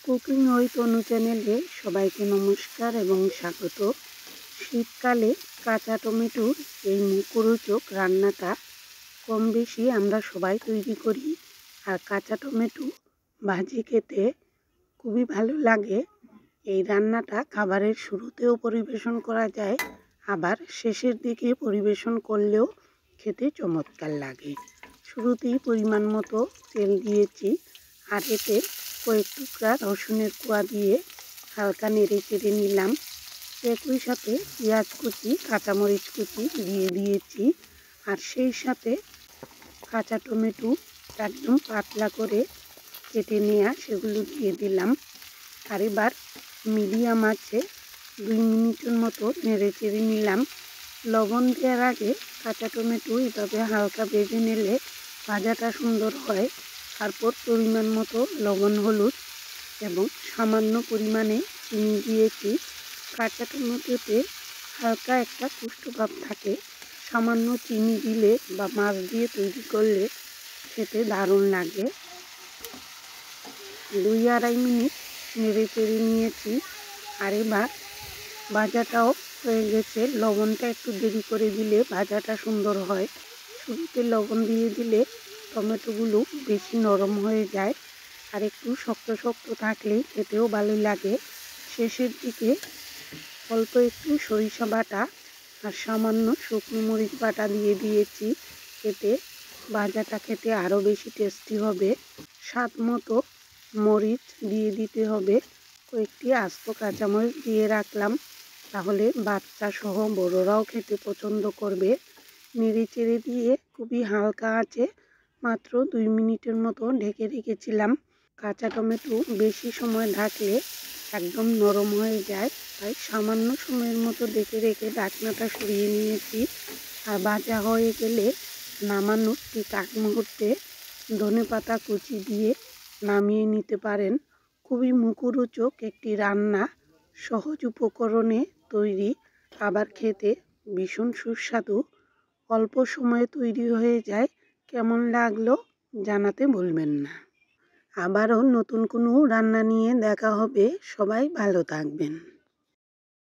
Cooking with অনু চ্যানেলে সবাইকে নমস্কার এবং স্বাগত। শীতকালে কাঁচা টমেটোর এই মুখরোচক রান্নাটা কম বেশি আমরা সবাই তৈরি করি। আর কাঁচা টমেটো ভাজি খেতে খুবই ভালো লাগে। এই রান্নাটা খাবারের শুরুতেও পরিবেশন করা যায়, আবার শেষের দিকে পরিবেশন করলেও খেতে চমৎকার লাগে। শুরুতেই পরিমাণ মতো তেল দিয়েছি, আর এতে কয়েক টুকরা রসুনের কোয়া দিয়ে হালকা নেড়ে চেড়ে নিলাম। একই সাথে পেঁয়াজ কুচি, কাঁচামরিচ কুচি দিয়ে দিয়েছি, আর সেই সাথে কাঁচা টমেটো একদম পাতলা করে কেটে নেওয়া সেগুলো দিয়ে দিলাম। আর এবার মিডিয়াম আঁচে 2 মিনিটের মতো নেড়ে চেড়ে নিলাম। লবণ দেওয়ার আগে কাঁচা টমেটো এভাবে হালকা ভেজে নিলে ভাজাটা সুন্দর হয়। তারপর পরিমাণ মতো লবণ, হলুদ এবং সামান্য পরিমাণে চিনি দিয়েছি। কাঁচা টমেটোতে হালকা একটা কুষ্ঠভাব থাকে, সামান্য চিনি দিলে বা মাছ দিয়ে তৈরি করলে খেতে দারুণ লাগে। 2-2.5 মিনিট নেড়ে চেড়ে নিয়েছি। আর এবার ভাজাটাও হয়ে গেছে। লবণটা একটু দেরি করে দিলে ভাজাটা সুন্দর হয়। শুরুতে লবণ দিয়ে দিলে টমেটোগুলো বেশি নরম হয়ে যায়, আর একটু শক্ত শক্ত থাকলেই খেতেও ভালো লাগে। শেষের দিকে অল্প একটু সরিষা বাটা আর সামান্য শুকনো মরিচ বাটা দিয়ে দিয়েছি। এতে ভাজাটা খেতে আরও বেশি টেস্টি হবে। স্বাদ মতো মরিচ দিয়ে দিতে হবে। কয়েকটি আস্ত কাঁচামরিচ দিয়ে রাখলাম, তাহলে বাচ্চা সহ বড়রাও খেতে পছন্দ করবে। নেড়ে চেড়ে দিয়ে খুবই হালকা আঁচে মাত্র 2 মিনিটের মতো ঢেকে রেখেছিলাম। কাঁচা টমেটো বেশি সময় ঢাকলে একদম নরম হয়ে যায়, তাই সামান্য সময়ের মতো ঢেকে রেখে ঢাকনাটা সরিয়ে নিয়েছি। আর ভাজা হয়ে গেলে নামানোর ঠিক আগ মুহূর্তে ধনেপাতা কুচি দিয়ে নামিয়ে নিতে পারেন। খুবই মুখরোচক একটি রান্না, সহজ উপকরণে তৈরি, আবার খেতে ভীষণ সুস্বাদু। অল্প সময়ে তৈরি হয়ে যায়। কেমন লাগলো জানাতে ভুলবেন না। আবারও নতুন কোনো রান্না নিয়ে দেখা হবে। সবাই ভালো থাকবেন।